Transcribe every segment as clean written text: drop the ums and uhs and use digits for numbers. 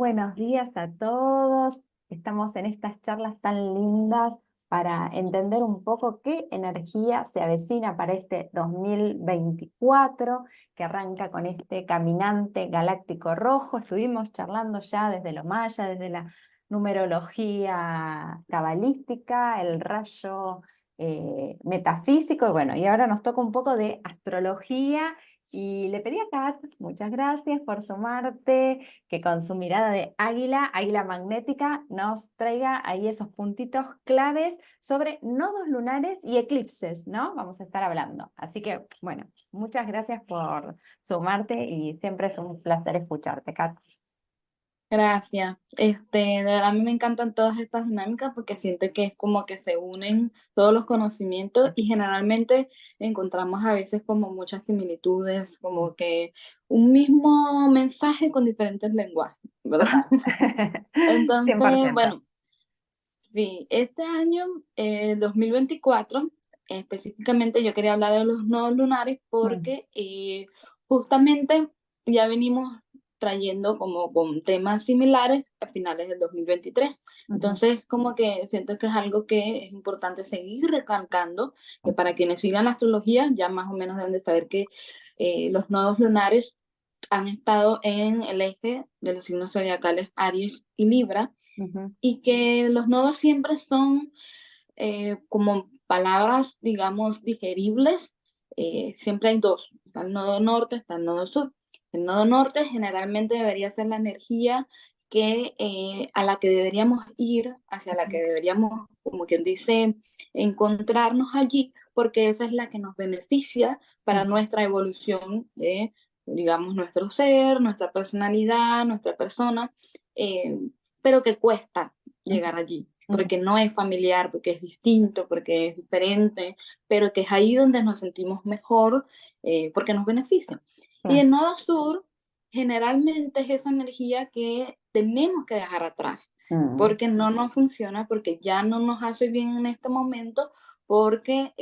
buenos días a todos. Estamos en estas charlas tan lindas para entender un poco qué energía se avecina para este 2024, que arranca con este caminante galáctico rojo. Estuvimos charlando ya desde lo maya, desde la numerología cabalística, el rayo metafísico, y bueno, y ahora nos toca un poco de astrología. Y le pedí a Kat, muchas gracias por sumarte, que con su mirada de águila, águila magnética, nos traiga ahí esos puntitos claves sobre nodos lunares y eclipses, ¿no? Vamos a estar hablando. Así que, bueno, muchas gracias por sumarte y siempre es un placer escucharte, Kat. Gracias. De verdad a mí me encantan todas estas dinámicas porque siento que es como que se unen todos los conocimientos y generalmente encontramos a veces como muchas similitudes, como que un mismo mensaje con diferentes lenguajes, ¿verdad? Total. Entonces, 100%. bueno, sí, este año, 2024, específicamente yo quería hablar de los nodos lunares Mm, porque justamente ya venimos trayendo como con temas similares a finales del 2023. ujú, Entonces, como que siento que es algo que es importante seguir recalcando, que para quienes sigan la astrología ya más o menos deben de saber que los nodos lunares han estado en el eje de los signos zodiacales Aries y Libra ujú, y que los nodos siempre son como palabras, digamos, digeribles. Siempre hay dos, está el nodo norte, está el nodo sur. El nodo norte generalmente debería ser la energía a la que deberíamos ir, hacia la que deberíamos, como quien dice, encontrarnos allí, porque esa es la que nos beneficia para ujú, nuestra evolución de, digamos, nuestro ser, nuestra personalidad, nuestra persona, eh, pero que cuesta ujú, llegar allí, ujú, porque no es familiar, porque es distinto, porque es diferente, pero que es ahí donde nos sentimos mejor, porque nos beneficia. Y claro. el nodo sur generalmente es esa energía que tenemos que dejar atrás, Mm, porque no nos funciona, porque ya no nos hace bien en este momento, porque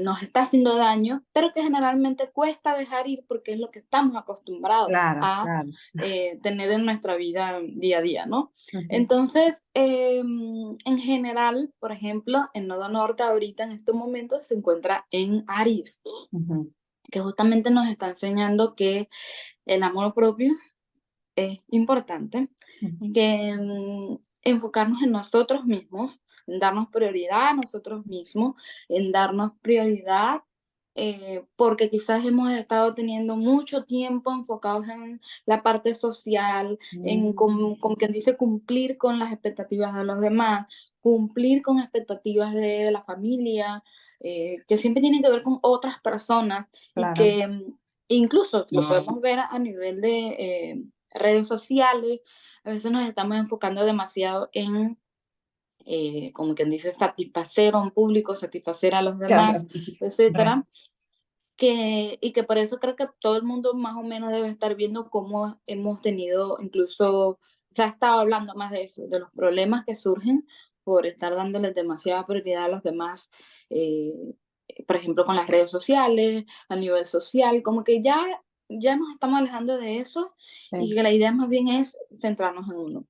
nos está haciendo daño, pero que generalmente cuesta dejar ir porque es lo que estamos acostumbrados claro, a claro. tener en nuestra vida día a día, ¿no? Ujú, Entonces, en general, por ejemplo, en Nodo Norte ahorita en este momento se encuentra en Aries, ujú, que justamente nos está enseñando que el amor propio es importante, ujú, que enfocarnos en nosotros mismos, en darnos prioridad a nosotros mismos, en darnos prioridad, porque quizás hemos estado teniendo mucho tiempo enfocados en la parte social, en, mm, como quien dice, cumplir con las expectativas de los demás, cumplir con expectativas de la familia, que siempre tienen que ver con otras personas y claro. que incluso lo podemos ver a nivel de redes sociales. A veces nos estamos enfocando demasiado en, como quien dice, satisfacer a un público, satisfacer a los Claro. demás, Re. etcétera, y que por eso creo que todo el mundo más o menos debe estar viendo cómo hemos tenido, incluso se ha estado hablando más de eso, de los problemas que surgen por estar dándoles demasiada prioridad a los demás, eh, por ejemplo, con las redes sociales, a nivel social, como que ya nos estamos alejando de eso y Sí. que la idea más bien es centrarnos en uno.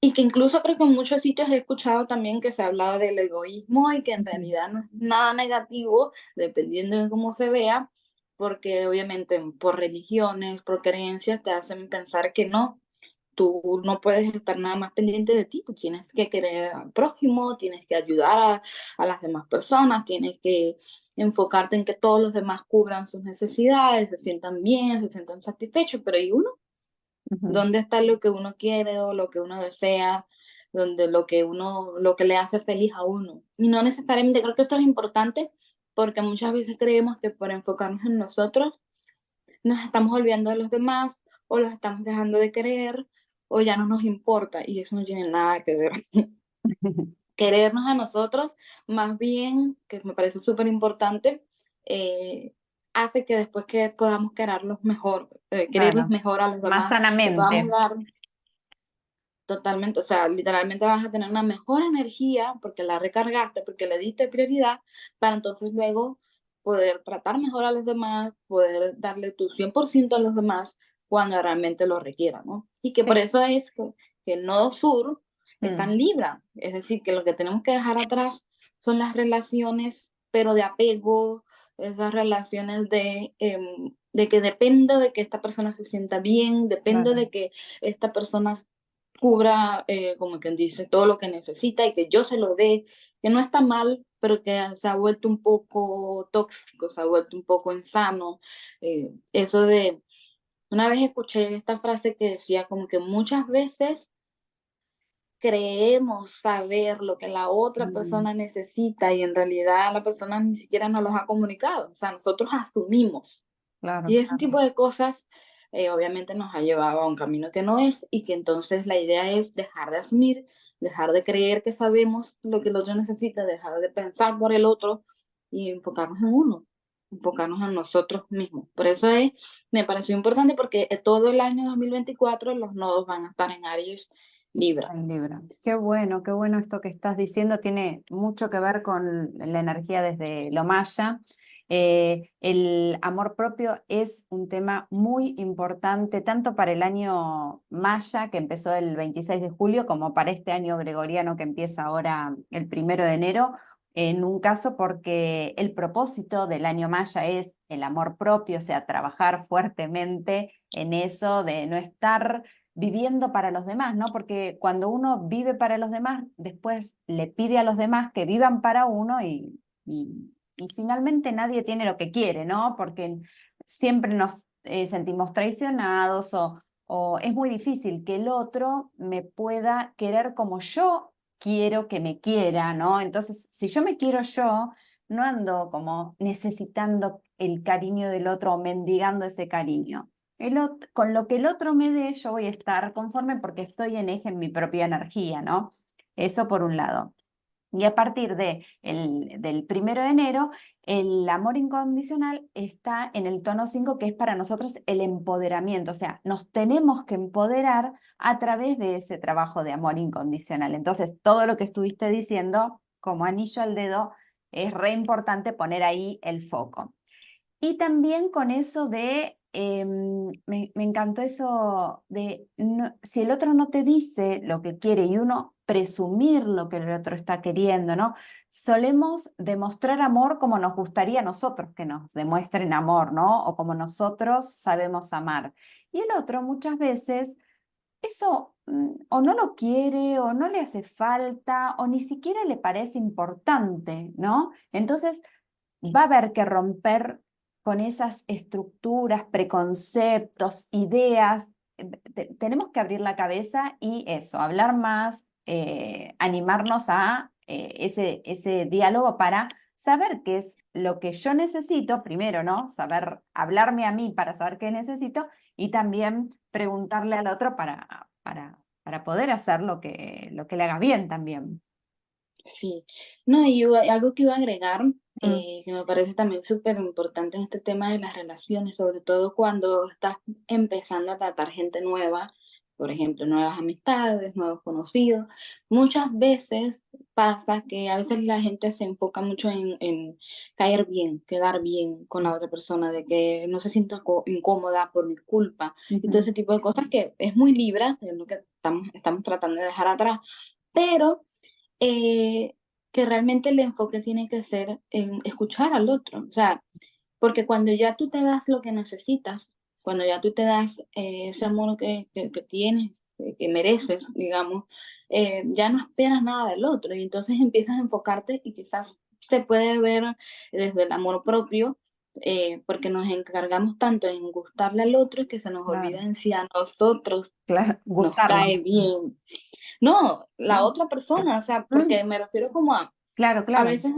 Y que incluso creo que en muchos sitios he escuchado también que se ha hablado del egoísmo y que en Ujú, realidad no es nada negativo, dependiendo de cómo se vea, porque obviamente por religiones, por creencias, te hacen pensar que no, tú no puedes estar nada más pendiente de ti, tú tienes que querer al prójimo, tienes que ayudar a las demás personas, tienes que enfocarte en que todos los demás cubran sus necesidades, se sientan bien, se sientan satisfechos, pero ¿y uno? ujú, ¿Dónde está lo que uno quiere o lo que uno desea? Donde lo que le hace feliz a uno. Y no necesariamente, creo que esto es importante porque muchas veces creemos que por enfocarnos en nosotros nos estamos olvidando de los demás o los estamos dejando de querer o ya no nos importa y eso no tiene nada que ver. Querernos a nosotros, más bien, que me parece súper importante, eh, hace que después que podamos quererlos Claro. mejor a los Más demás, le podamos sanamente. dar. Totalmente, o sea, literalmente vas a tener una mejor energía porque la recargaste, porque le diste prioridad, para entonces luego poder tratar mejor a los demás, poder darle tu 100% a los demás, cuando realmente lo requiera, ¿no? Y que por Sí. eso es que el nodo sur está Mm, en Libra, es decir, que lo que tenemos que dejar atrás son las relaciones, pero de apego, esas relaciones de que dependo de que esta persona se sienta bien, dependo claro. de que esta persona cubra, como quien dice, todo lo que necesita y que yo se lo dé, que no está mal, pero que se ha vuelto un poco tóxico, se ha vuelto un poco insano. Eso de, una vez escuché esta frase que decía como que muchas veces creemos saber lo que la otra Mm, persona necesita y en realidad la persona ni siquiera nos los ha comunicado. O sea, nosotros asumimos. claro, Y ese tipo claro. de cosas obviamente nos ha llevado a un camino que no es y que entonces la idea es dejar de asumir, dejar de creer que sabemos lo que el otro necesita, dejar de pensar por el otro y enfocarnos en uno, enfocarnos en nosotros mismos. Por eso me pareció importante porque todo el año 2024 los nodos van a estar en Aries Libra. En Libra. Qué bueno esto que estás diciendo. Tiene mucho que ver con la energía desde lo maya. El amor propio es un tema muy importante, tanto para el año maya, que empezó el 26 de julio, como para este año gregoriano que empieza ahora el 1 de enero. En un caso, porque el propósito del año maya es el amor propio, o sea, trabajar fuertemente en eso de no estar viviendo para los demás, ¿no? Porque cuando uno vive para los demás, después le pide a los demás que vivan para uno y finalmente nadie tiene lo que quiere, ¿no? Porque siempre nos sentimos traicionados o es muy difícil que el otro me pueda querer como yo quiero que me quiera, ¿no? Entonces, si yo me quiero yo, no ando como necesitando el cariño del otro o mendigando ese cariño. Con lo que el otro me dé, yo voy a estar conforme porque estoy en eje en mi propia energía, ¿no? Eso por un lado. Y a partir del 1 de enero, el amor incondicional está en el tono 5 que es para nosotros el empoderamiento. O sea, nos tenemos que empoderar a través de ese trabajo de amor incondicional. Entonces, todo lo que estuviste diciendo, como anillo al dedo, es re importante poner ahí el foco. Y también con eso de, me encantó eso de, si el otro no te dice lo que quiere y uno presumir lo que el otro está queriendo, ¿no? Solemos demostrar amor como nos gustaría a nosotros que nos demuestren amor, ¿no? O como nosotros sabemos amar. Y el otro muchas veces eso o no lo quiere o no le hace falta o ni siquiera le parece importante, ¿no? Entonces va a haber que romper con esas estructuras, preconceptos, ideas. Tenemos que abrir la cabeza y eso, hablar más, animarnos a ese diálogo para saber qué es lo que yo necesito, primero, ¿no? Saber hablarme a mí para saber qué necesito y también preguntarle al otro para poder hacer lo que le haga bien también. Sí, no, y algo que iba a agregar, Mm, que me parece también súper importante en este tema de las relaciones, sobre todo cuando estás empezando a tratar gente nueva, por ejemplo, nuevas amistades, nuevos conocidos. Muchas veces pasa que a veces la gente se enfoca mucho en caer bien, quedar bien con la otra persona, de que no se sienta incómoda por mi culpa y todo ujú, ese tipo de cosas que es muy Libra, es lo que estamos tratando de dejar atrás, pero eh, que realmente el enfoque tiene que ser en escuchar al otro. O sea, porque cuando ya tú te das lo que necesitas, cuando ya tú te das ese amor que tienes, que mereces, digamos, ya no esperas nada del otro y entonces empiezas a enfocarte y quizás se puede ver desde el amor propio, porque nos encargamos tanto en gustarle al otro que se nos olvida claro, en si a nosotros claro, nos cae gustarnos. bien. No, la ¿No? otra persona, o sea, Mm, porque me refiero como claro, a claro. veces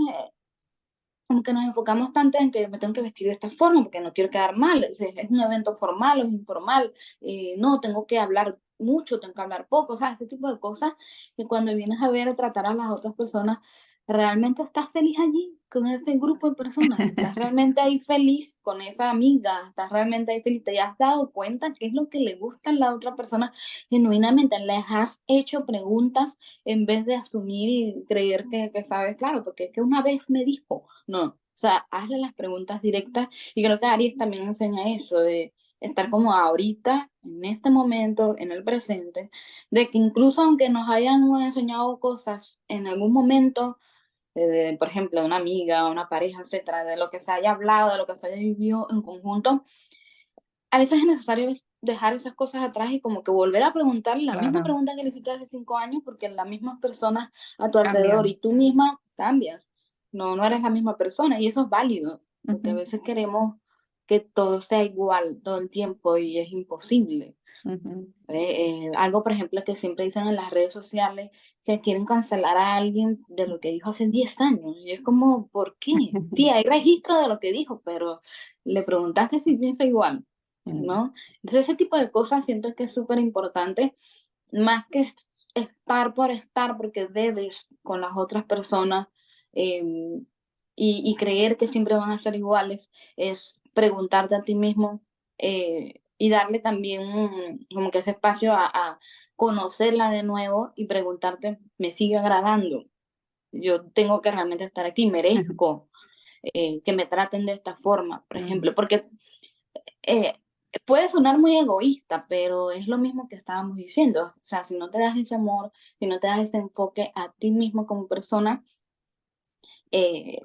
como que nos enfocamos tanto en que me tengo que vestir de esta forma porque no quiero quedar mal, es un evento formal o es informal, no, tengo que hablar mucho, tengo que hablar poco, o sea, este tipo de cosas que cuando vienes a ver, a tratar a las otras personas, realmente estás feliz allí con ese grupo de personas, estás realmente ahí feliz con esa amiga, estás realmente ahí feliz, te has dado cuenta qué es lo que le gusta a la otra persona genuinamente, les has hecho preguntas en vez de asumir y creer que sabes, claro, porque es que una vez me dijo, no, o sea, hazle las preguntas directas y creo que Aries también enseña eso, de estar como ahorita, en este momento, en el presente, de que incluso aunque nos hayan enseñado cosas en algún momento, por ejemplo, de una amiga, una pareja, etcétera, de lo que se haya hablado, de lo que se haya vivido en conjunto, a veces es necesario dejar esas cosas atrás y como que volver a preguntarle la misma Claro, pregunta que le hiciste hace 5 años, porque las mismas personas a tu alrededor cambian. y tú misma cambias. No, no eres la misma persona y eso es válido, porque a Ujú, veces queremos que todo sea igual todo el tiempo y es imposible. ujú. Algo, por ejemplo, que siempre dicen en las redes sociales, que quieren cancelar a alguien de lo que dijo hace 10 años. Y es como, ¿por qué? Sí, hay registro de lo que dijo, pero le preguntaste si piensa igual, Mm, ¿no? Entonces, ese tipo de cosas siento que es súper importante, más que estar por estar, porque debes con las otras personas em, y creer que siempre van a ser iguales, es preguntarte a ti mismo y darle también como que ese espacio a conocerla de nuevo y preguntarte, ¿me sigue agradando? Yo tengo que realmente estar aquí, merezco que me traten de esta forma, por mm, ejemplo, porque eh, puede sonar muy egoísta, pero es lo mismo que estábamos diciendo. O sea, si no te das ese amor, si no te das ese enfoque a ti mismo como persona,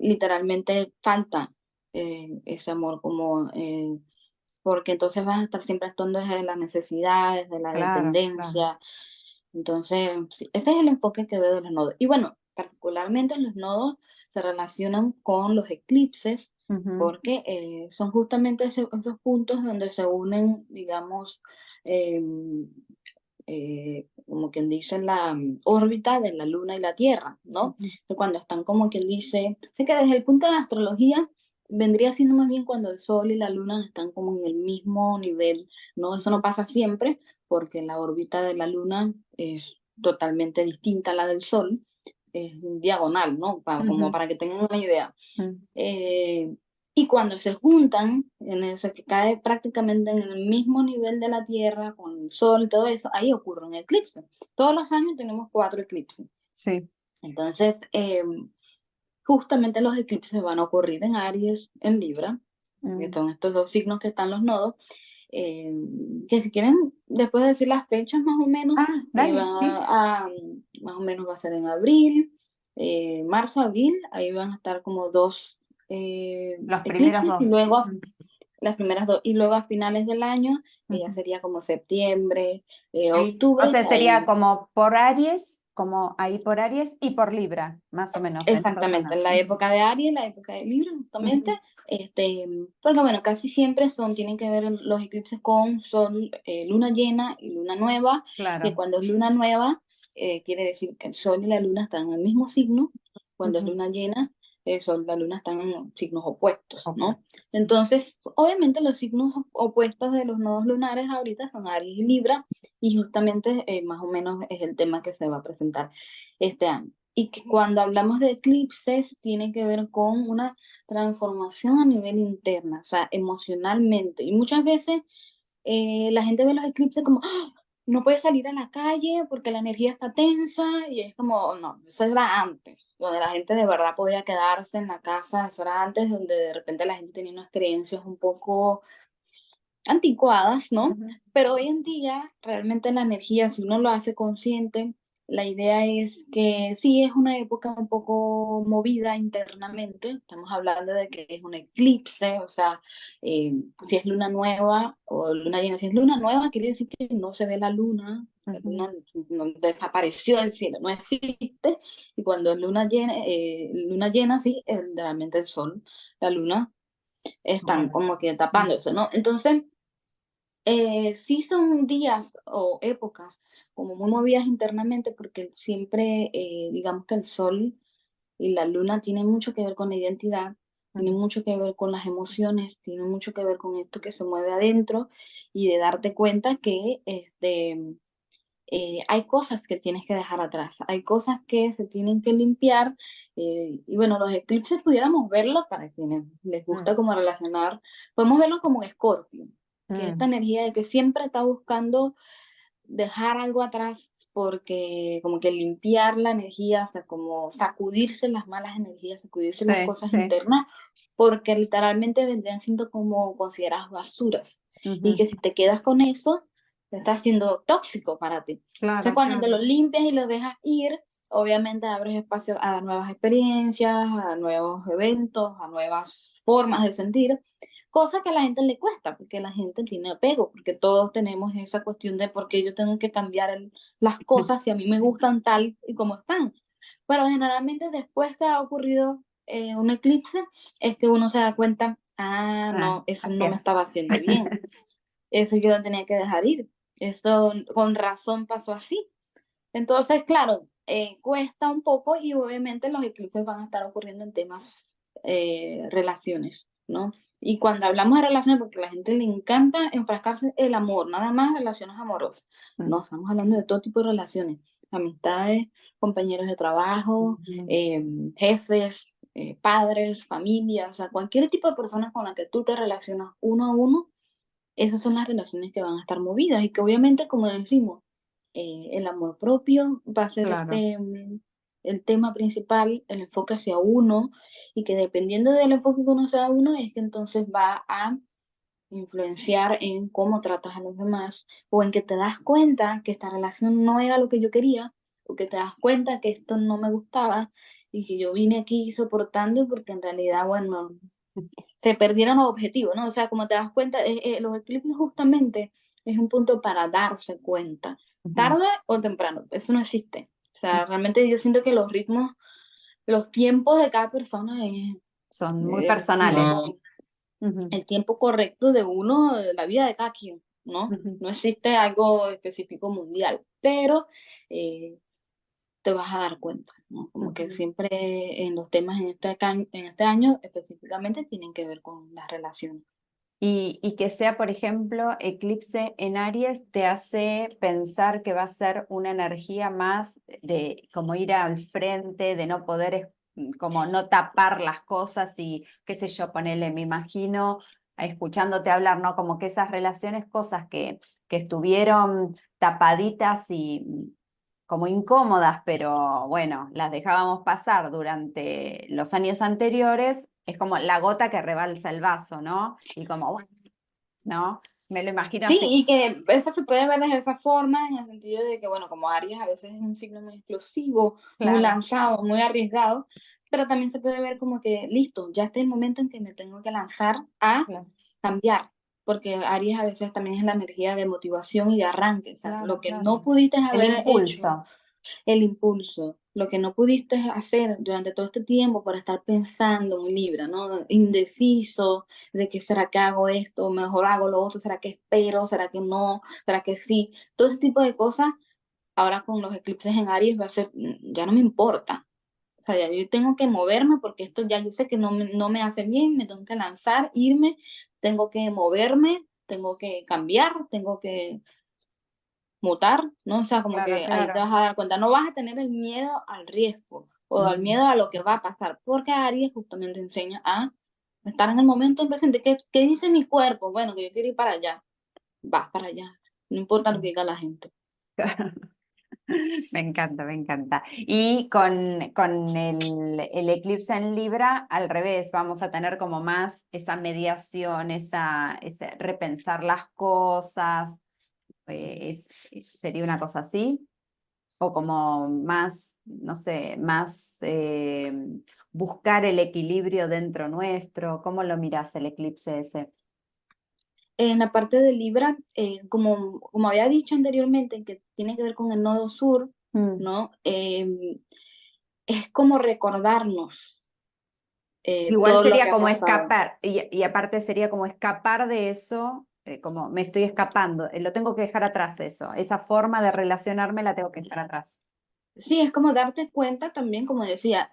literalmente falta ese amor como... porque entonces vas a estar siempre actuando desde las necesidades, de la claro, claro. dependencia. Entonces, sí, ese es el enfoque que veo de los nodos. Y bueno, particularmente los nodos se relacionan con los eclipses Ujú, porque son justamente esos puntos donde se unen, digamos, como quien dice, la órbita de la Luna y la Tierra, ¿no? ujú, Que cuando están como quien dice, sé que desde el punto de la astrología vendría siendo más bien cuando el Sol y la Luna están como en el mismo nivel, ¿no? Eso no ujú, pasa siempre porque la órbita de la Luna es totalmente distinta a la del Sol, es diagonal, ¿no? Como ujú, para que tengan una idea. ujú. Eh, y cuando se juntan, en eso que cae prácticamente en el mismo nivel de la Tierra, con el Sol y todo eso, ahí ocurre un eclipse. Todos los años tenemos 4 eclipses. Sí. Entonces, justamente los eclipses van a ocurrir en Aries, en Libra, que Mm. son estos dos signos que están los nodos, eh, que si quieren, después de decir las fechas más o menos, Ah, dale, sí. más o menos va a ser en abril, marzo, abril, ahí van a estar como dos Los primeros eclipses y dos. luego Mm, las primeras dos, y luego a finales del año, ya ujú. sería como septiembre, Ahí, o octubre, sea, que sería ahí como por Aries, como ahí por Aries y por Libra, más o menos, en esas exactamente, zonas. en la Ujú, época de Aries, la época de Libra, justamente, ujú. porque bueno, casi siempre tienen que ver los eclipses con sol, luna llena y luna nueva, que Claro. cuando es luna nueva, quiere decir que el sol y la luna están en el mismo signo, cuando es Ujú. luna llena, el sol y la luna están en signos opuestos, Ok. ¿no? Entonces, obviamente los signos opuestos de los nodos lunares ahorita son Aries y Libra, y justamente más o menos es el tema que se va a presentar este año. Y que cuando hablamos de eclipses, tiene que ver con una transformación a nivel interna, o sea, emocionalmente. Y muchas veces la gente ve los eclipses como, "Ah, no puedes salir a la calle porque la energía está tensa", y es como, no, eso era antes, donde la gente de verdad podía quedarse en la casa, eso era antes, donde de repente la gente tenía unas creencias un poco anticuadas, ¿no? Ujú, Pero hoy en día, realmente la energía, si uno lo hace consciente, la idea es que sí es una época un poco movida internamente. Estamos hablando de que es un eclipse, o sea, si es luna nueva o luna llena, si es luna nueva, quiere decir que no se ve la ujú. luna desapareció del cielo, no existe. Y cuando es luna llena, sí, es realmente el sol, la luna están Soles. como que Mm, tapándose, ¿no? Entonces, sí son días o épocas como muy movidas internamente porque siempre, digamos que el sol y la luna tienen mucho que ver con la identidad, tienen ujú, mucho que ver con las emociones, tienen mucho que ver con esto que se mueve adentro y de darte cuenta que hay cosas que tienes que dejar atrás, hay cosas que se tienen que limpiar y bueno, los eclipses pudiéramos verlos para quienes les mm, gusta como relacionar, podemos verlos como un escorpio, que es esta mm. energía de que siempre está buscando dejar algo atrás porque como que limpiar la energía, o sea, como sacudirse las malas energías, sacudirse las Sí, cosas sí. internas, porque literalmente vendrían siendo como consideradas basuras. y Ujú. que si te quedas con eso, está siendo tóxico para ti. Entonces, Claro, cuando te claro. lo limpias y lo dejas ir, obviamente abres espacio a nuevas experiencias, a nuevos eventos, a nuevas formas de sentir, cosa que a la gente le cuesta, porque la gente tiene apego, porque todos tenemos esa cuestión de por qué yo tengo que cambiar las cosas si a mí me gustan tal y como están. Pero generalmente después que ha ocurrido un eclipse, es que uno se da cuenta, ah, Ah, no, eso así no me es. estaba haciendo bien, eso yo lo tenía que dejar ir, esto con razón pasó así. Entonces, claro, cuesta un poco y obviamente los eclipses van a estar ocurriendo en temas relaciones, ¿no? Y cuando hablamos de relaciones, porque a la gente le encanta enfrascarse el amor, nada más relaciones amorosas. Mm. No, estamos hablando de todo tipo de relaciones, amistades, compañeros de trabajo, Ujú. jefes, padres, familia, o sea, cualquier tipo de persona con la que tú te relacionas uno a uno, esas son las relaciones que van a estar movidas y que obviamente, como decimos, el amor propio va a ser Claro. el tema principal, el enfoque hacia uno, y que dependiendo del enfoque que uno sea uno, es que entonces va a influenciar en cómo tratas a los demás, o en que te das cuenta que esta relación no era lo que yo quería, o que te das cuenta que esto no me gustaba, y que yo vine aquí soportando porque en realidad, bueno, se perdieron los objetivos, ¿no? O sea, como te das cuenta, los eclipses justamente es un punto para darse cuenta, Ujú. tarde o temprano, eso no existe. O sea, realmente yo siento que los ritmos, los tiempos de cada persona es Son muy el personales. tiempo, Ujú. el tiempo correcto de uno, de la vida de cada quien, ¿no? Ujú. No existe algo específico mundial, pero eh, te vas a dar cuenta, ¿no? Como que Ujú. siempre en los temas en este año específicamente tienen que ver con las relaciones. Y que sea, por ejemplo, eclipse en Aries, te hace pensar que va a ser una energía más de como ir al frente, de no poder, como no tapar las cosas y qué sé yo, ponele, me imagino escuchándote hablar, ¿no? Como que esas relaciones, cosas que estuvieron tapaditas y como incómodas, pero bueno, las dejábamos pasar durante los años anteriores, es como la gota que rebalsa el vaso, ¿no? Y como, bueno, ¿no? Me lo imagino Sí, así, y que eso se puede ver de esa forma, en el sentido de que, bueno, como Aries a veces es un signo muy explosivo, muy claro, lanzado, muy arriesgado, pero también se puede ver como que, listo, ya está el momento en que me tengo que lanzar a claro, cambiar, porque Aries a veces también es la energía de motivación y de arranque, o sea, claro, lo que no claro. pudiste El haber hecho, impulso. el impulso, lo que no pudiste hacer durante todo este tiempo por estar pensando muy Libra, ¿no? Indeciso de que será que hago esto, mejor hago lo otro, será que espero, será que no, será que sí, todo ese tipo de cosas, ahora con los eclipses en Aries va a ser, ya no me importa. O sea, ya yo tengo que moverme porque esto ya yo sé que no me hace bien, me tengo que lanzar, irme, tengo que moverme, tengo que cambiar, tengo que mutar, ¿no? O sea, como Claro, que ahí te claro. vas a dar cuenta, no vas a tener el miedo al riesgo o al Ujú. miedo a lo que va a pasar, porque Aries justamente enseña a estar en el momento presente. ¿Qué dice mi cuerpo? Bueno, que yo quiero ir para allá, vas para allá, no importa lo que diga la gente. Me encanta, me encanta. Y con el eclipse en Libra, al revés, vamos a tener como más esa mediación, ese repensar las cosas. ¿Sería una cosa así? O como más, no sé, más buscar el equilibrio dentro nuestro. ¿Cómo lo mirás el eclipse ese? En la parte de Libra, como había dicho anteriormente, que tiene que ver con el nodo sur, Mm. ¿no? Es como recordarnos Igual todo lo sería que ha como pasado. escapar, y aparte sería como escapar de eso, como me estoy escapando, lo tengo que dejar atrás eso, esa forma de relacionarme la tengo que dejar atrás. Sí, es como darte cuenta también, como decía,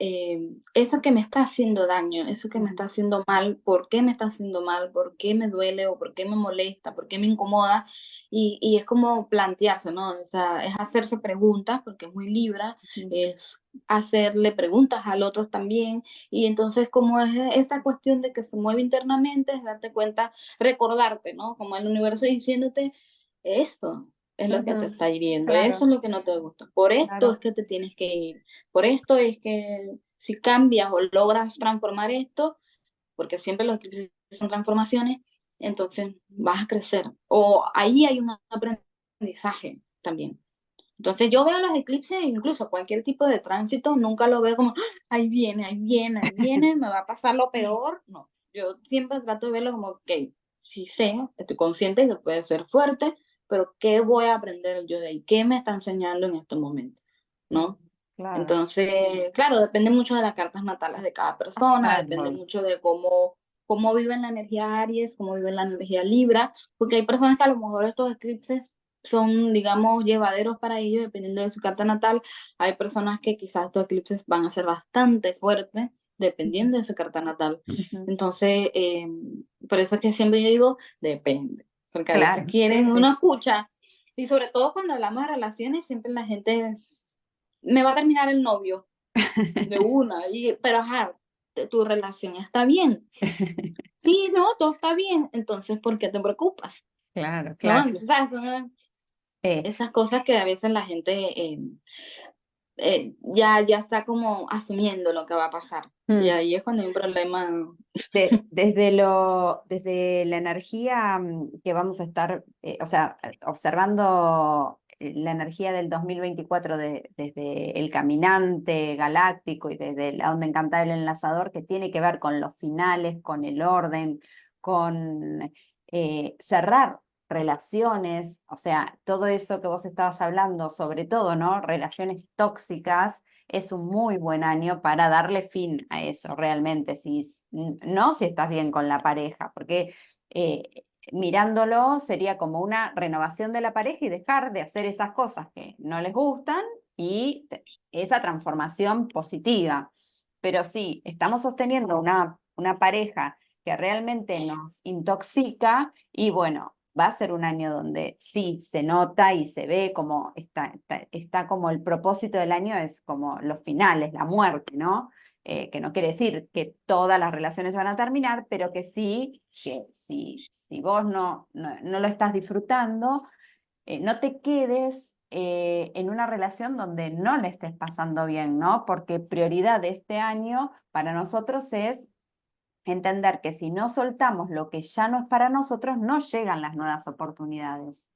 eso que me está haciendo daño, eso que me Ujú. está haciendo mal, por qué me está haciendo mal, por qué me duele o por qué me molesta, por qué me incomoda, y es como plantearse, ¿no? O sea, es hacerse preguntas, porque es muy Libra, Ujú. es hacerle preguntas al otro también, y entonces como es esta cuestión de que se mueve internamente, es darte cuenta, recordarte, ¿no? Como el universo diciéndote esto es lo que te Ujú. está hiriendo, eso Claro, es lo que no te gusta, por esto es claro. que te tienes que ir, por esto es que si cambias o logras transformar esto, porque siempre los eclipses son transformaciones, entonces vas a crecer. O ahí hay un aprendizaje también. Entonces yo veo los eclipses, incluso cualquier tipo de tránsito, nunca lo veo como, "Ah, ahí viene, ahí viene, ahí viene, me va a pasar lo peor". No, yo siempre trato de verlo como, ok, sí sé, estoy consciente que puede ser fuerte, pero ¿qué voy a aprender yo de ahí? ¿Qué me está enseñando en este momento? Mm, ¿No? claro, Entonces, claro, depende mucho de las cartas natales de cada persona, tal depende cual. mucho de cómo viven la energía Aries, cómo viven la energía Libra, porque hay personas que a lo mejor estos eclipses son, digamos, llevaderos para ellos, dependiendo de su carta natal. Hay personas que quizás estos eclipses van a ser bastante fuertes, Ujú, dependiendo de su carta natal. ujú. Entonces, por eso es que siempre yo digo, depende, porque a veces Claro, sí, quieren, sí. uno escucha, y sobre todo cuando hablamos de relaciones, siempre la gente me va a terminar el novio de una, pero ajá, tu relación está bien. Sí, no, todo está bien, entonces, ¿por qué te preocupas? Claro, ¿No? claro. Entonces, ¿sabes? Son Eh, estas cosas que a veces la gente ya está como asumiendo lo que va a pasar. Y mm. ahí es cuando hay un problema. Desde la energía que vamos a estar, o sea, observando la energía del 2024 desde el caminante galáctico y desde la onda encantada del enlazador, que tiene que ver con los finales, con el orden, con cerrar relaciones, o sea, todo eso que vos estabas hablando, sobre todo, ¿no? Relaciones tóxicas, es un muy buen año para darle fin a eso realmente, no si estás bien con la pareja, porque mirándolo sería como una renovación de la pareja y dejar de hacer esas cosas que no les gustan y esa transformación positiva. Pero sí, estamos sosteniendo una pareja que realmente nos intoxica y bueno, va a ser un año donde sí se nota y se ve como está como el propósito del año es como los finales, la muerte, ¿no? Que no quiere decir que todas las relaciones van a terminar, pero que sí, que si vos no lo estás disfrutando, no te quedes en una relación donde no le estés pasando bien, ¿no? Porque prioridad de este año para nosotros es entender que si no soltamos lo que ya no es para nosotros, no llegan las nuevas oportunidades.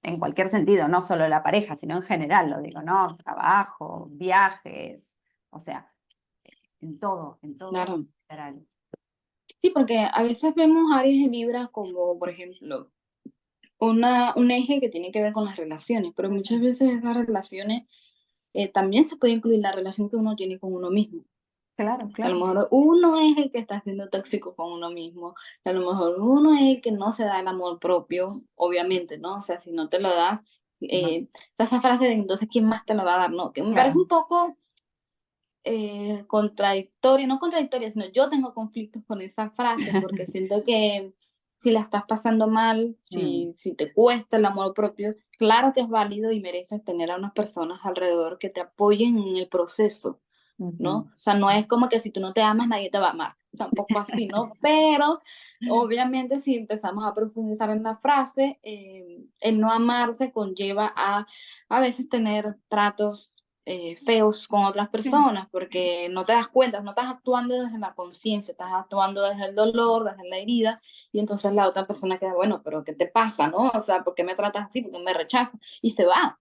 En cualquier sentido, no solo la pareja, sino en general, lo digo, ¿no? Trabajo, viajes, o sea, en todo, Claro. literal. Sí, porque a veces vemos Aries y Libra como, por ejemplo, un eje que tiene que ver con las relaciones, pero muchas Ujú. veces esas relaciones también se puede incluir la relación que uno tiene con uno mismo. Claro, A lo claro. mejor uno es el que está siendo tóxico con uno mismo, a lo mejor uno es el que no se da el amor propio, obviamente, ¿no? O sea, si no te lo das, No, está esa frase de entonces, ¿quién más te lo va a dar? No, que me parece claro. un poco contradictoria, no contradictoria, sino yo tengo conflictos con esa frase porque siento que si la estás pasando mal, Mm, si te cuesta el amor propio, claro que es válido y mereces tener a unas personas alrededor que te apoyen en el proceso, ¿no? ujú. O sea, no es como que si tú no te amas, nadie te va a amar, tampoco así, ¿no? Pero obviamente si empezamos a profundizar en la frase, el no amarse conlleva a veces tener tratos feos con otras Sí. personas, porque no te das cuenta, no estás actuando desde la conciencia, estás actuando desde el dolor, desde la herida, y entonces la otra persona queda, bueno, pero ¿qué te pasa, no? O sea, ¿por qué me tratas así? ¿Por qué me rechazas? Y se va.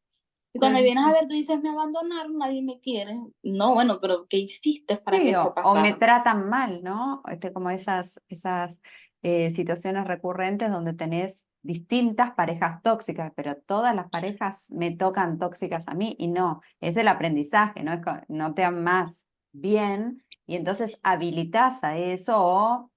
Y Sí, cuando vienes a sí. ver, tú dices, me abandonaron, nadie me quiere. No, bueno, pero ¿qué hiciste para que Sí, eso o me pasara? tratan mal, ¿no? Como esas situaciones recurrentes donde tenés distintas parejas tóxicas, pero todas las parejas me tocan tóxicas a mí y no, es el aprendizaje, ¿no? No te amas bien y entonces habilitas a eso o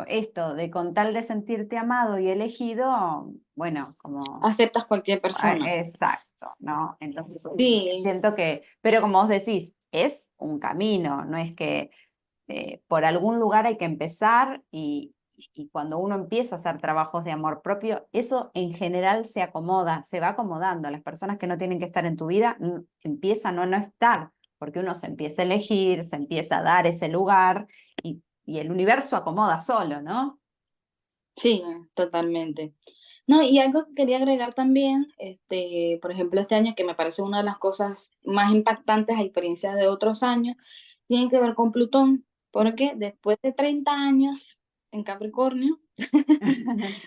esto de con tal de sentirte amado y elegido, bueno, como Aceptas cualquier persona. exacto, ¿no? Entonces Sí, siento que, pero como vos decís, es un camino, no es que por algún lugar hay que empezar y cuando uno empieza a hacer trabajos de amor propio, eso en general se acomoda, se va acomodando. Las personas que no tienen que estar en tu vida empiezan a no estar, porque uno se empieza a elegir, se empieza a dar ese lugar y el universo acomoda solo, ¿no? sí, totalmente. No, y algo que quería agregar también, por ejemplo, este año, que me parece una de las cosas más impactantes a diferencia de otros años, tiene que ver con Plutón, Mm, porque después de 30 años, en Capricornio,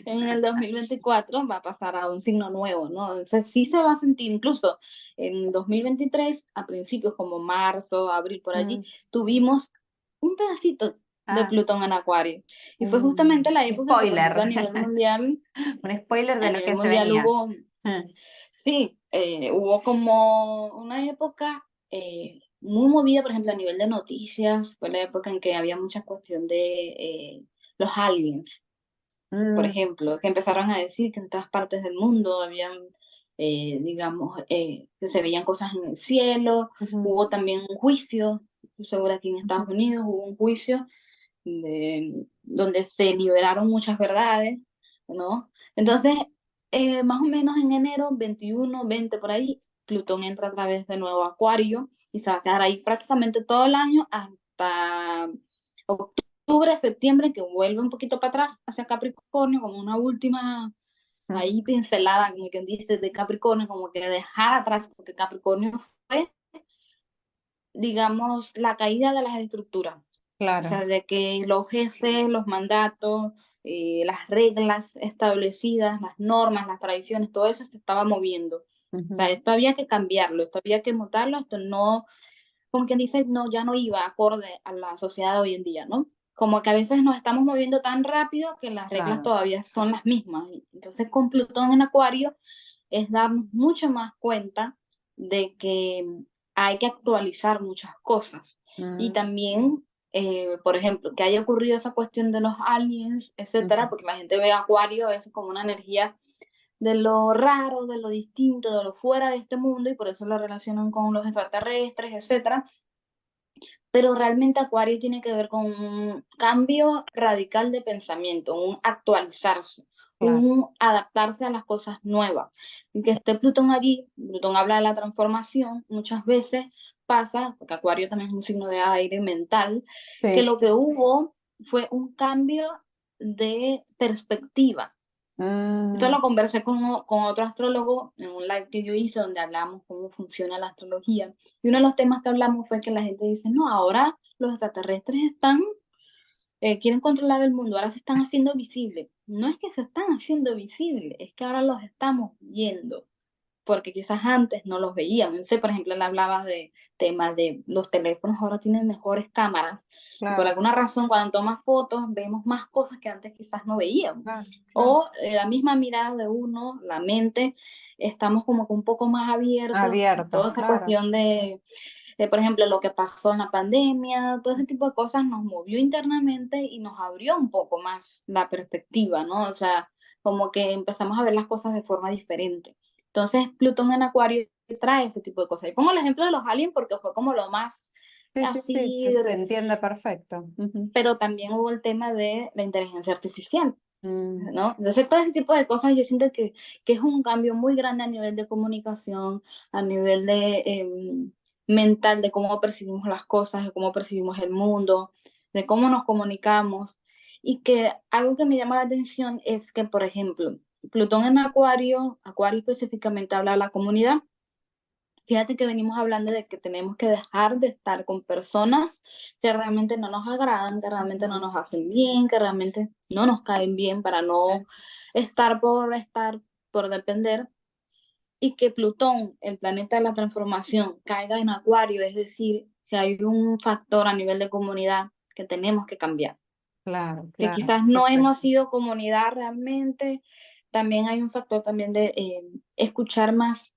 en el 2024 va a pasar a un signo nuevo, ¿no? Entonces sí se va a sentir, incluso en 2023, a principios como marzo, abril, por allí, Mm. tuvimos un pedacito de Ah, Plutón en Acuario. Y fue justamente un la época que, por ejemplo, spoiler, un spoiler de a lo que nivel se mundial venía. hubo, Mm, sí, hubo como una época muy movida, por ejemplo, a nivel de noticias, fue la época en que había mucha cuestión de los aliens, por mm, ejemplo, que empezaron a decir que en todas partes del mundo habían, digamos, que se veían cosas en el cielo. ujú, Hubo también un juicio, estoy segura aquí en Estados ujú. Unidos, hubo un juicio donde se liberaron muchas verdades, ¿no? Entonces, más o menos en enero 21, 20 por ahí, Plutón entra a través de nuevo a Acuario y se va a quedar ahí prácticamente todo el año hasta octubre, septiembre, que vuelve un poquito para atrás hacia Capricornio, como una última Mm. ahí pincelada, como quien dice, de Capricornio, como que dejar atrás, porque Capricornio fue, digamos, la caída de las estructuras. O Claro. sea, de que los jefes, los mandatos, las reglas establecidas, las normas, las tradiciones, todo eso se estaba moviendo. O sea, Ujú. esto había que cambiarlo, esto había que mutarlo, esto no, como quien dice, no, ya no iba acorde a la sociedad de hoy en día, ¿no? Como que a veces nos estamos moviendo tan rápido que las reglas Claro. todavía son las mismas. Entonces, con Plutón en Acuario es darnos mucho más cuenta de que hay que actualizar muchas cosas. Y Mm, también, por ejemplo, que haya ocurrido esa cuestión de los aliens, etcétera, ujú. porque la gente ve Acuario a veces como una energía de lo raro, de lo distinto, de lo fuera de este mundo, y por eso lo relacionan con los extraterrestres, etcétera. Pero realmente Acuario tiene que ver con un cambio radical de pensamiento, un actualizarse, Claro. un adaptarse a las cosas nuevas. Y que esté Plutón allí, Plutón habla de la transformación, muchas veces pasa, porque Acuario también es un signo de aire mental, Sí, que lo sí. que hubo fue un cambio de perspectiva. Esto Mm, lo conversé con otro astrólogo en un live que yo hice donde hablamos cómo funciona la astrología. Y uno de los temas que hablamos fue que la gente dice, no, ahora los extraterrestres están, quieren controlar el mundo, ahora se están haciendo visibles. No es que se están haciendo visibles, es que ahora los estamos viendo porque quizás antes no los veíamos. No sé, por ejemplo, él hablaba de temas de los teléfonos ahora tienen mejores cámaras y por claro, alguna razón cuando tomas fotos vemos más cosas que antes quizás no veíamos. claro, claro. O la misma mirada de uno, la mente, estamos como que un poco más abiertos a Abiertos, toda esa claro. cuestión por ejemplo, lo que pasó en la pandemia, todo ese tipo de cosas nos movió internamente y nos abrió un poco más la perspectiva, ¿no? O sea, como que empezamos a ver las cosas de forma diferente. Entonces, Plutón en Acuario trae ese tipo de cosas. Y pongo el ejemplo de los aliens porque fue como lo más Sí, sí, sí, así, que se entiende perfecto. Ujú. pero también hubo el tema de la inteligencia artificial, Mm, ¿no? Entonces, todo ese tipo de cosas yo siento que es un cambio muy grande a nivel de comunicación, a nivel de mental, de cómo percibimos las cosas, de cómo percibimos el mundo, de cómo nos comunicamos. Y que algo que me llama la atención es que, por ejemplo, Plutón en Acuario, Acuario específicamente habla de la comunidad. Fíjate que venimos hablando de que tenemos que dejar de estar con personas que realmente no nos agradan, que realmente no ujú. nos hacen bien, que realmente no nos caen bien para no estar por depender. Y que Plutón, el planeta de la transformación, caiga en Acuario, es decir, que hay un factor a nivel de comunidad que tenemos que cambiar. Claro, Que claro, quizás no hemos perfecto. sido comunidad realmente, también hay un factor también de escuchar más,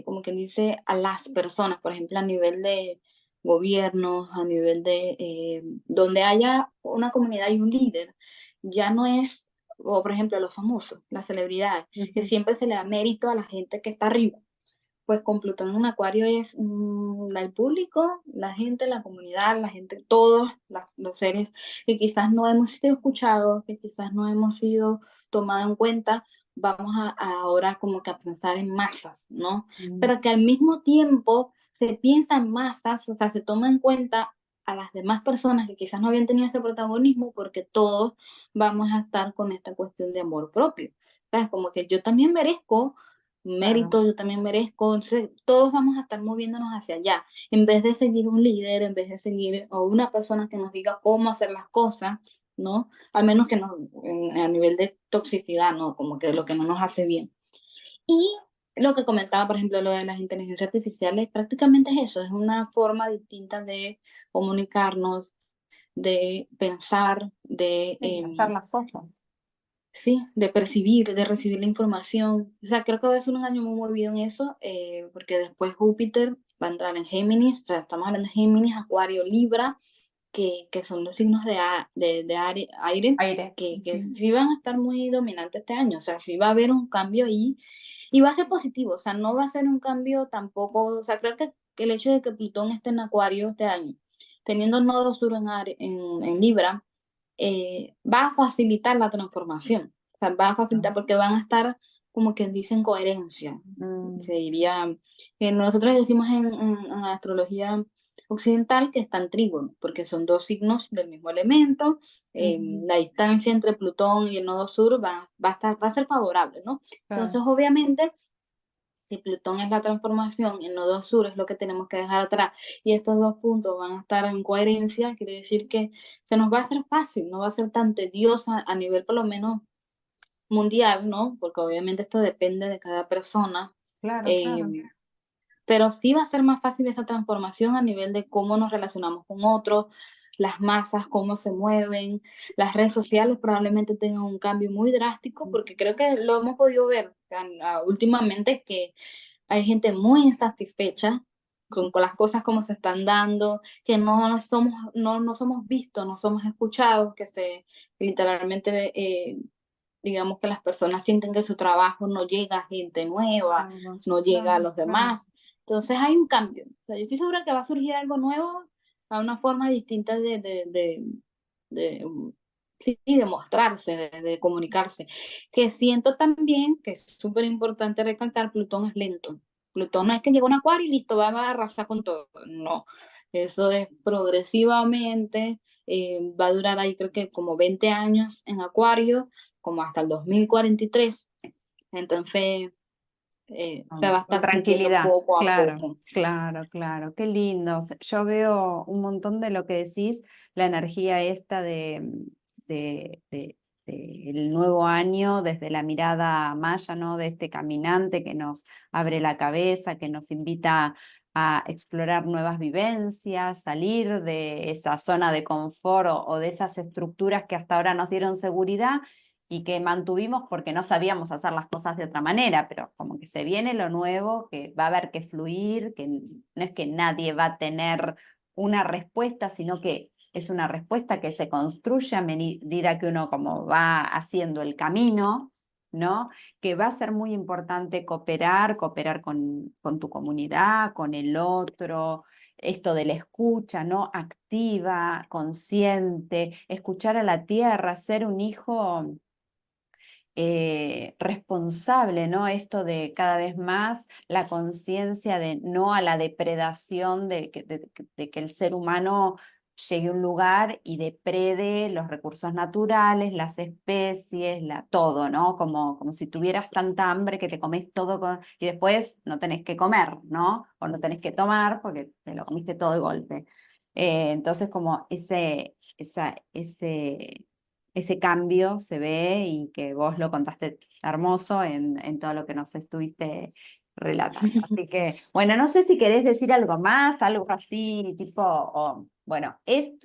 como quien dice, a las personas, por ejemplo, a nivel de gobiernos, a nivel de donde haya una comunidad y un líder, ya no es, o por ejemplo, los famosos, las celebridades, que Ujú. siempre se le da mérito a la gente que está arriba. Pues con Plutón en Acuario es el público, la gente, la comunidad, la gente, todos los seres que quizás no hemos sido escuchados, que quizás no hemos sido tomados en cuenta, vamos a ahora como que a pensar en masas, ¿no? Mm, Pero que al mismo tiempo se piensa en masas, o sea, se toma en cuenta a las demás personas que quizás no habían tenido ese protagonismo porque todos vamos a estar con esta cuestión de amor propio. ¿Sabes? Como que yo también merezco claro. mérito, yo también merezco. Entonces, todos vamos a estar moviéndonos hacia allá. En vez de seguir un líder, en vez de seguir a una persona que nos diga cómo hacer las cosas, ¿no? Al menos que no, a nivel de toxicidad, ¿no? Como que lo que no nos hace bien. Y lo que comentaba, por ejemplo, lo de las inteligencias artificiales, prácticamente es eso, es una forma distinta de comunicarnos, de pensar, de, Sí, hacer las cosas. sí, de percibir, de recibir la información. O sea, creo que va a ser un año muy movido en eso, porque después Júpiter va a entrar en Géminis, o sea, estamos hablando de Géminis, Acuario, Libra, que son los signos aire, Aire. que Ujú. sí van a estar muy dominantes este año, o sea, sí va a haber un cambio ahí y va a ser positivo, o sea, no va a ser un cambio tampoco, o sea, creo que el hecho de que Plutón esté en Acuario este año, teniendo el nodo sur en Libra, va a facilitar la transformación, o sea, va a facilitar porque van a estar, como quien dice, en coherencia, Mm, se diría, que nosotros decimos en astrología occidental que está en trígono, porque son dos signos del mismo elemento, ujú, la distancia entre Plutón y el nodo sur va a ser favorable, ¿no? claro. Entonces, obviamente, si Plutón es la transformación y el nodo sur es lo que tenemos que dejar atrás, y estos dos puntos van a estar en coherencia, quiere decir que se nos va a hacer fácil, no va a ser tan tediosa a nivel por lo menos mundial, ¿no? Porque obviamente esto depende de cada persona. Claro, eh, claro. pero sí va a ser más fácil esa transformación a nivel de cómo nos relacionamos con otros, las masas, cómo se mueven, las redes sociales probablemente tengan un cambio muy drástico, porque creo que lo hemos podido ver últimamente que hay gente muy insatisfecha con las cosas como se están dando, que no somos vistos, no somos escuchados, que literalmente digamos que las personas sienten que su trabajo no llega a gente nueva, Vamos, no llega a claro, los claro. demás. Entonces hay un cambio. O sea, yo estoy segura que va a surgir algo nuevo, a una forma distinta de sí, de mostrarse, de comunicarse. Que siento también que es súper importante recalcar, Plutón es lento. Plutón no es que llega un acuario y listo, va a arrasar con todo. No, eso es progresivamente, va a durar ahí creo que como 20 años en acuario, como hasta el 2043. Entonces, se va a Con estar sintiendo tranquilidad, poco a claro, poco. claro, claro, qué lindo. O sea, yo veo un montón de lo que decís, la energía esta de, de- del nuevo año, desde la mirada maya, ¿no? De este caminante que nos abre la cabeza, que nos invita a explorar nuevas vivencias, salir de esa zona de confort o de esas estructuras que hasta ahora nos dieron seguridad y que mantuvimos porque no sabíamos hacer las cosas de otra manera, pero como que se viene lo nuevo, que va a haber que fluir, que no es que nadie va a tener una respuesta, sino que es una respuesta que se construye a medida que uno como va haciendo el camino, ¿no? Que va a ser muy importante cooperar con tu comunidad, con el otro, esto de la escucha, ¿no? Activa, consciente, escuchar a la tierra, ser un hijo responsable, ¿no? Esto de cada vez más la conciencia de no a la depredación de que el ser humano llegue a un lugar y deprede los recursos naturales, las especies, todo, ¿no? Como si tuvieras tanta hambre que te comes todo y después no tenés que comer, ¿no? O no tenés que tomar porque te lo comiste todo de golpe. Entonces, como ese cambio se ve y que vos lo contaste hermoso en todo lo que nos estuviste relatando. Así que, bueno, no sé si querés decir algo más, algo así, tipo, bueno,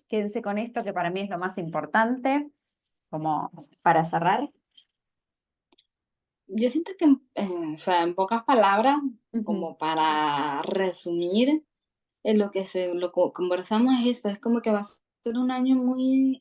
quédense con esto que para mí es lo más importante, como para cerrar. Yo siento que, o sea, en pocas palabras, Ujú, como para resumir, lo que conversamos es eso, es como que va a ser un año muy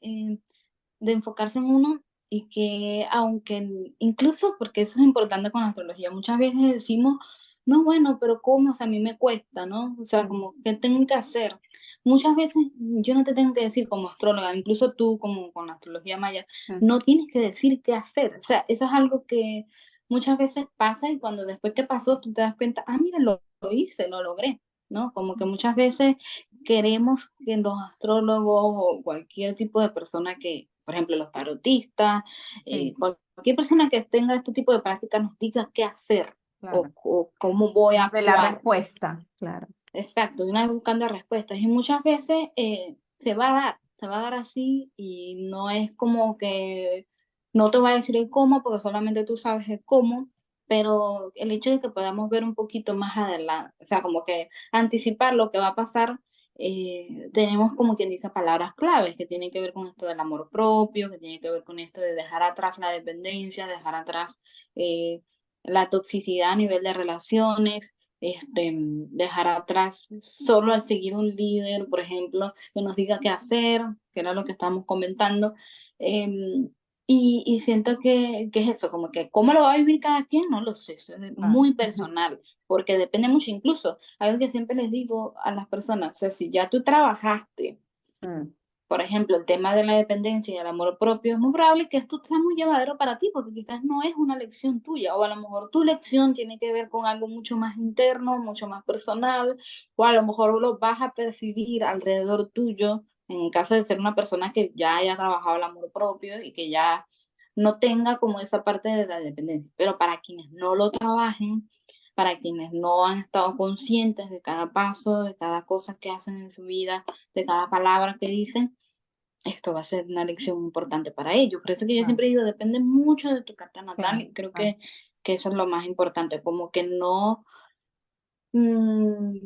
de enfocarse en uno y que aunque incluso, porque eso es importante con la astrología, muchas veces decimos, no, bueno, pero ¿cómo? O sea, a mí me cuesta, ¿no? O sea, mm, como, ¿qué tengo que hacer? Muchas veces yo no te tengo que decir como astróloga, incluso tú como con la astrología maya, mm, no tienes que decir qué hacer. O sea, eso es algo que muchas veces pasa y cuando después que pasó tú te das cuenta, ah, mira, lo hice, lo logré, ¿no? Como que muchas veces queremos que los astrólogos o cualquier tipo de persona que, por ejemplo, los tarotistas, sí, cualquier persona que tenga este tipo de práctica nos diga qué hacer claro. o cómo voy a Nos dé la actuar. respuesta, claro. Exacto, de una vez buscando respuestas. Y muchas veces se va a dar. se va a dar así y no es como que no te va a decir el cómo, porque solamente tú sabes el cómo, pero el hecho de que podamos ver un poquito más adelante, o sea, como que anticipar lo que va a pasar, tenemos como quien dice palabras claves que tienen que ver con esto del amor propio, que tienen que ver con esto de dejar atrás la dependencia, dejar atrás eh, la toxicidad a nivel de relaciones, dejar atrás solo al seguir un líder, por ejemplo, que nos diga qué hacer, que era lo que estábamos comentando. em, y siento que es eso, como que cómo lo va a vivir cada quien, no lo sé, eso es Ah, muy personal, porque depende mucho, incluso, algo que siempre les digo a las personas, o sea, si ya tú trabajaste, mm, por ejemplo, el tema de la dependencia y el amor propio, es muy probable que esto sea muy llevadero para ti, porque quizás no es una lección tuya, o a lo mejor tu lección tiene que ver con algo mucho más interno, mucho más personal, o a lo mejor lo vas a percibir alrededor tuyo, en caso de ser una persona que ya haya trabajado el amor propio y que ya no tenga como esa parte de la dependencia. Pero para quienes no lo trabajen, para quienes no han estado conscientes de cada paso, de cada cosa que hacen en su vida, de cada palabra que dicen, esto va a ser una lección importante para ellos. Por eso que yo ah, siempre digo, depende mucho de tu carta sí, natal y creo ah, que eso es lo más importante, como que no mm,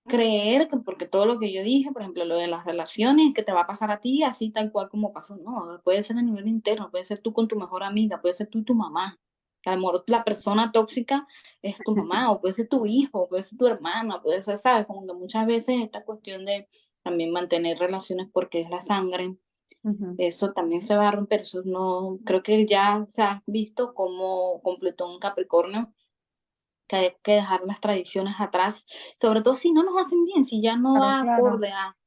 creer que porque todo lo que yo dije, por ejemplo, lo de las relaciones, que te va a pasar a ti así tal cual como pasó, no, puede ser a nivel interno, puede ser tú con tu mejor amiga, puede ser tú y tu mamá. Que a lo mejor la persona tóxica es tu mamá, o puede ser tu hijo, puede ser tu hermana, puede ser, ¿sabes? Como que muchas veces esta cuestión de también mantener relaciones porque es la sangre, ujú, eso también se va a romper, eso no, creo que ya se ha visto como con Plutón en Capricornio, que hay que dejar las tradiciones atrás, sobre todo si no nos hacen bien, si ya no claro, va claro. acorde a,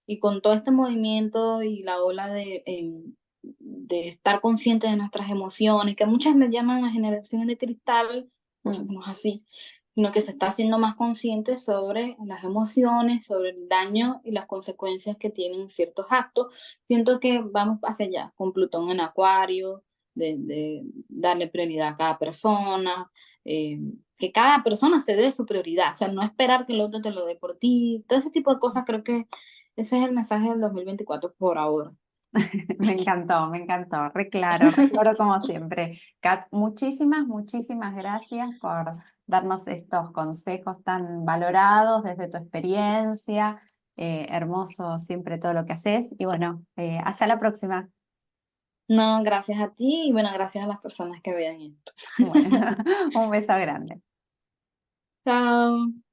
y con todo este movimiento y la ola de estar consciente de nuestras emociones, que muchas le llaman la generación de cristal, cosa Mm, que no es así, sino que se está haciendo más consciente sobre las emociones, sobre el daño y las consecuencias que tienen ciertos actos. Siento que vamos hacia allá, con Plutón en Acuario, de darle prioridad a cada persona, eh, que cada persona se dé su prioridad, o sea, no esperar que el otro te lo dé por ti, todo ese tipo de cosas, creo que ese es el mensaje del 2024 por ahora. me encantó, re claro como siempre. Kat, muchísimas, muchísimas gracias por darnos estos consejos tan valorados desde tu experiencia. Hermoso siempre todo lo que haces y bueno, hasta la próxima. No, gracias a ti y bueno, gracias a las personas que vean esto. Bueno, un beso grande. Chao.